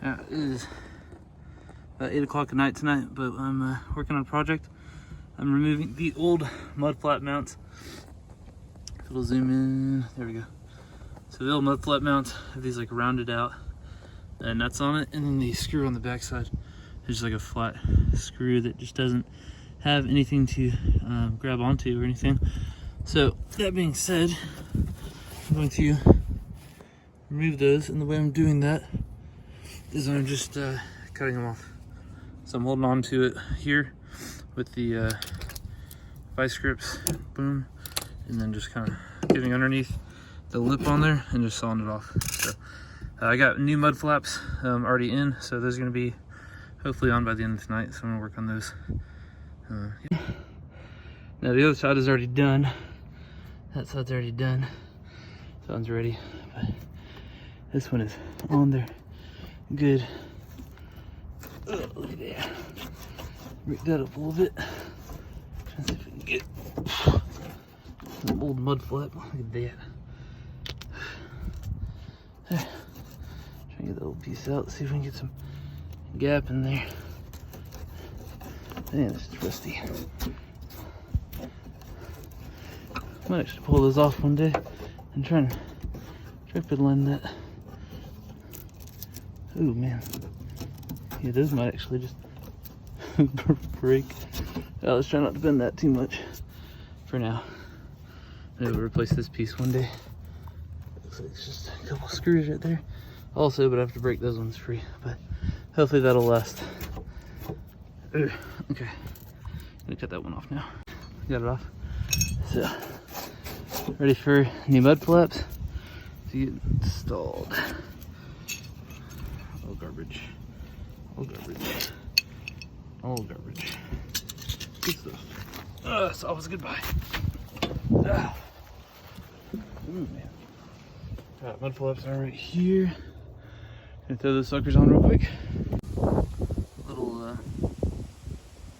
It is about 8 o'clock at night tonight, but I'm working on a project. I'm removing the old mud flap mounts. If it'll zoom in, there we go. So the old mud flap mounts have these like rounded out nuts on it, and then the screw on the back side is just like a flat screw that just doesn't have anything to grab onto or anything. So that being said, I'm going to remove those, and the way I'm doing that is I'm just cutting them off. So I'm holding on to it here with the vice grips, boom, and then just kind of getting underneath the lip on there and just sawing it off. So I got new mud flaps already in, so those are going to be hopefully on by the end of tonight, so I'm going to work on those. Yeah. Now the other side is already done. That side's already done. That one's ready, but this one is on there. Good. Oh, look at that. Break that up a little bit. Try and see if we can get some old mud flap. Look at that. Try and get that little piece out. See if we can get some gap in there. Man, this is rusty. Might actually pull this off one day and try fiddling that. Oh man. Yeah, those might actually just break. Well, let's try not to bend that too much for now. Maybe we'll replace this piece one day. Looks like it's just a couple screws right there. Also, but I have to break those ones free. But hopefully that'll last. Okay, I'm gonna cut that one off now. Got it off. So, ready for new mud flaps to get installed. Oh, garbage. Oh, garbage. Oh, garbage. Good stuff. That's always goodbye. Ooh, man. Alright, mud flaps are right here. Gonna throw those suckers on real quick. Little, oh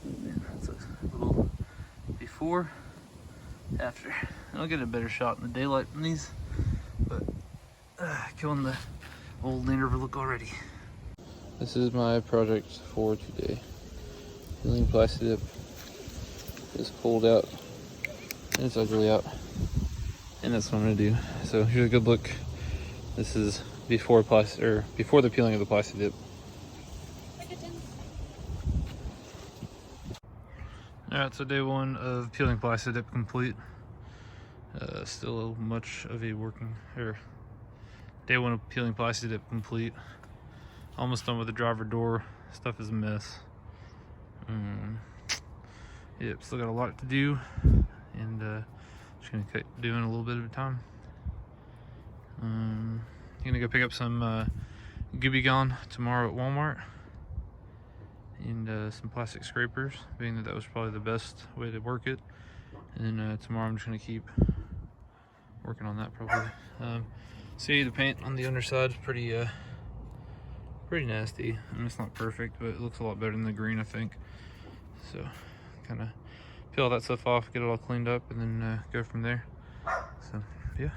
man, that's a little before, after. I'll get a better shot in the daylight from these, but killing the old Land Rover look already. This is my project for today. Peeling Plasti dip. It's cold out and it's ugly out, and that's what I'm gonna do. So here's a good look. This is before before the peeling of the Plasti dip. Alright, so day one of peeling Plasti dip complete. Still much of a day one of peeling Plasti dip complete. Almost done with the driver door. Stuff is a mess. Yep, still got a lot to do, and just gonna keep doing a little bit at a time. Gonna go pick up some Gooby Gone tomorrow at Walmart, and some plastic scrapers, being that was probably the best way to work it. And then tomorrow I'm just gonna keep working on that probably. See, the paint on the underside is pretty nasty. I mean, it's not perfect, but it looks a lot better than the green, I think. So kind of peel all that stuff off, get it all cleaned up, and then go from there. So yeah.